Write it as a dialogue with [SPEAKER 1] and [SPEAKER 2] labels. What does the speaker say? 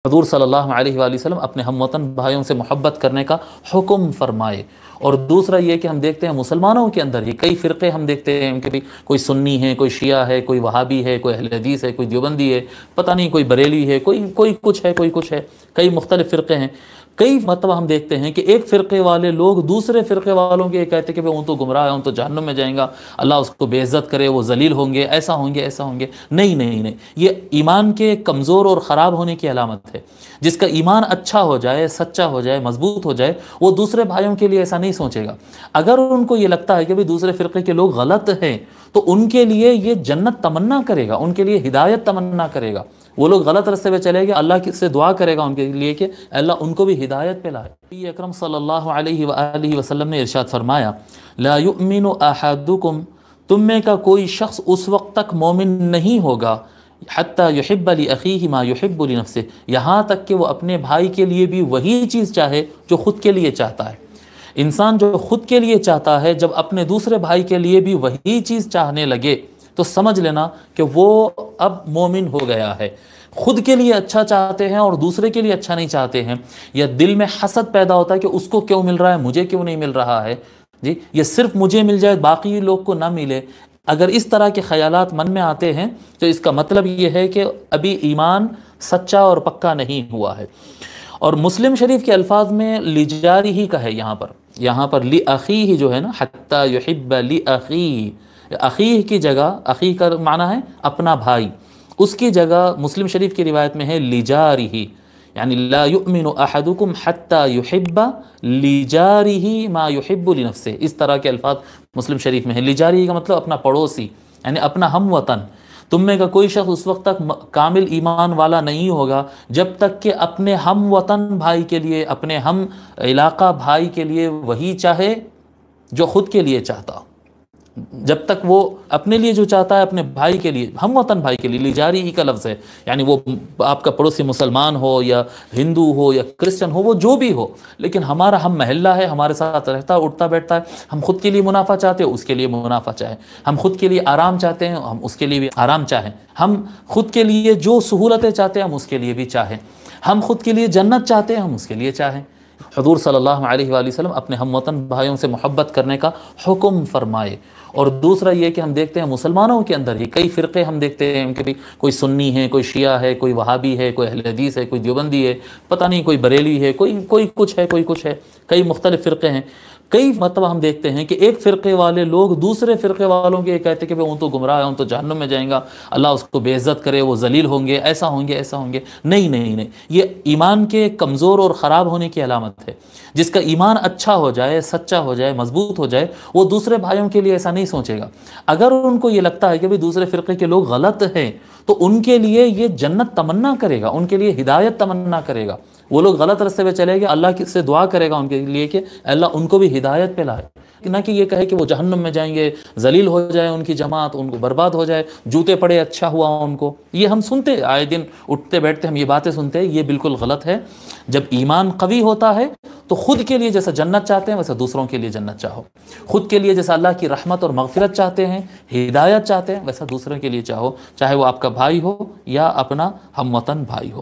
[SPEAKER 1] حضور صلی اللہ علیہ وآلہ وسلم اپنے ہم وطن بھائیوں سے محبت کرنے کا حکم فرمائے۔ اور دوسرا یہ کہ ہم دیکھتے ہیں مسلمانوں کے اندر ہی کئی فرقے ہم دیکھتے ہیں کہ بھی کوئی سنی ہے، کوئی شیعہ ہے، کوئی وہابی ہے، کوئی اہل حدیث ہے، کوئی دیوبندی ہے، پتہ نہیں کوئی بریلی ہے، کوئی کچھ ہے، کوئی کچھ ہے، کئی مختلف فرقے ہیں۔ کئی مرتبہ ہم دیکھتے ہیں کہ ایک فرقے والے لوگ دوسرے فرقے والوں کے کہتے ہیں کہ وہ تو گمراہ ہے، وہ تو جہنم میں جائیں گا، اللہ اس کو بے عزت کرے، وہ ذلیل ہوں گے، ایسا ہوں گے، ایسا ہوں گے۔ نہیں نہیں نہیں، یہ ایمان کے کمزور اور خراب ہونے کی علامت ہے۔ جس کا ایمان اچھا ہو جائے، سچا ہو جائے، مضبوط ہو جائے، وہ دوسرے بھائیوں کے لیے ایسا نہیں سوچے گا۔ اگر ان کو یہ لگتا ہے کہ بھی دوسرے فرقے کے لوگ غلط ہیں تو ان کے لیے یہ جنت تمنا کرے گا، ان کے لیے ہدایت تمنا کرے گا۔ وہ لوگ غلط راستے پہ چلے گئے، اللہ سے دعا کرے گا ان کے لیے کہ اللہ ان کو بھی ہدایت پہ لائے۔ نبی اکرم صلی اللہ علیہ وآلہ وسلم نے ارشاد فرمایا، لا یؤمن احدکم، تم میں کا کوئی شخص اس وقت تک مومن نہیں ہوگا حتی یحب لاخیہ ما یحب لنفسہ، یہاں تک کہ وہ اپنے بھائی کے لیے بھی وہی چیز چاہے جو خود کے لیے چاہتا ہے۔ انسان جو خود کے لیے چاہتا ہے جب اپنے دوسرے بھائی کے لیے بھی وہی چیز چاہنے لگے تو سمجھ لینا کہ وہ اب مومن ہو گیا ہے۔ خود کے لیے اچھا چاہتے ہیں اور دوسرے کے لیے اچھا نہیں چاہتے ہیں، یا دل میں حسد پیدا ہوتا ہے کہ اس کو کیوں مل رہا ہے، مجھے کیوں نہیں مل رہا ہے، جی یہ صرف مجھے مل جائے باقی لوگ کو نہ ملے۔ اگر اس طرح کے خیالات من میں آتے ہیں تو اس کا مطلب یہ ہے کہ ابھی ایمان سچا اور پکا نہیں ہوا ہے۔ اور مسلم شریف کے الفاظ میں لجارہ کا ہے، یہاں پر لاخیہ جو ہے نا، حتی یحب لاخیہ، اخیہ کی جگہ، اخیہ کا معنی ہے اپنا بھائی، اس کی جگہ مسلم شریف کی روایت میں ہے لجارہ، یعنی لا یؤمن احدکم حتی یحب لجارہ ما یحب لنفسہ، اس طرح کے الفاظ مسلم شریف میں ہے۔ لجارہ کا مطلب اپنا پڑوسی، یعنی اپنا ہم وطن۔ تم میں کا کوئی شخص اس وقت تک کامل ایمان والا نہیں ہوگا جب تک کہ اپنے ہم وطن بھائی کے لیے، اپنے ہم علاقہ بھائی کے لیے وہی چاہے جو خود کے لیے چاہتا ہو۔ جب تک وہ اپنے لیے جو چاہتا ہے اپنے بھائی کے لیے، ہم وطن بھائی کے لیے، لجاری ہی کا لفظ ہے، یعنی وہ آپ کا پڑوسی مسلمان ہو یا ہندو ہو یا کرسچن ہو، وہ جو بھی ہو، لیکن ہمارا ہم محلہ ہے، ہمارے ساتھ رہتا اٹھتا بیٹھتا ہے، ہم خود کے لیے منافع چاہتے ہیں اس کے لیے منافع چاہیں، ہم خود کے لیے آرام چاہتے ہیں ہم اس کے لیے بھی آرام چاہیں، ہم خود کے لیے جو سہولتیں چاہتے ہیں ہم اس کے لیے بھی چاہیں، ہم خود کے لیے جنت چاہتے ہیں ہم اس کے لیے چاہیں۔ حضور صلی اللہ علیہ وآلہ وسلم اپنے ہم وطن بھائیوں سے محبت کرنے کا حکم فرمائے۔ اور دوسرا یہ کہ ہم دیکھتے ہیں مسلمانوں کے اندر ہی کئی فرقے ہم دیکھتے ہیں کہ بھی کوئی سنی ہے، کوئی شیعہ ہے، کوئی وہابی ہے، کوئی اہل حدیث ہے، کوئی دیوبندی ہے، پتہ نہیں کوئی بریلی ہے، کوئی کچھ ہے، کئی مختلف فرقے ہیں۔ کئی مرتبہ ہم دیکھتے ہیں کہ ایک فرقے والے لوگ دوسرے فرقے والوں کے کہتے ہیں کہ وہ تو گمراہ ہے، وہ تو جہنم میں جائیں گا، اللہ اس کو بے عزت کرے، وہ ذلیل ہوں گے، ایسا ہوں گے، ایسا ہوں گے۔ نہیں نہیں نہیں، یہ ایمان کے کمزور اور خراب ہونے کی علامت ہے۔ جس کا ایمان اچھا ہو جائے، سچا ہو جائے، مضبوط ہو جائے، وہ دوسرے بھائیوں کے لیے ایسا نہیں سوچے گا۔ اگر ان کو یہ لگتا ہے کہ دوسرے فرقے کے لوگ غلط ہیں تو ان کے لیے یہ جنت تمنا کرے گا، ان کے لیے ہدایت تمنا کرے گا۔ وہ لوگ غلط راستے پہ چلے گئے، اللہ سے دعا کرے گا ان کے لیے کہ اللہ ان کو بھی ہدایت پہ لائے، نہ کہ یہ کہے کہ وہ جہنم میں جائیں گے، ذلیل ہو جائے ان کی جماعت، ان کو برباد ہو جائے، جوتے پڑے اچھا ہوا ان کو۔ یہ ہم سنتے آئے دن، اٹھتے بیٹھتے ہم یہ باتیں سنتے ہیں، یہ بالکل غلط ہے۔ جب ایمان قوی ہوتا ہے تو خود کے لیے جیسا جنت چاہتے ہیں ویسا دوسروں کے لیے جنت چاہو، خود کے لیے جیسا اللہ کی رحمت اور مغفرت چاہتے ہیں، ہدایت چاہتے ہیں، ویسا دوسروں کے لیے چاہو، چاہے وہ آپ کا بھائی ہو یا اپنا ہم وطن بھائی ہو۔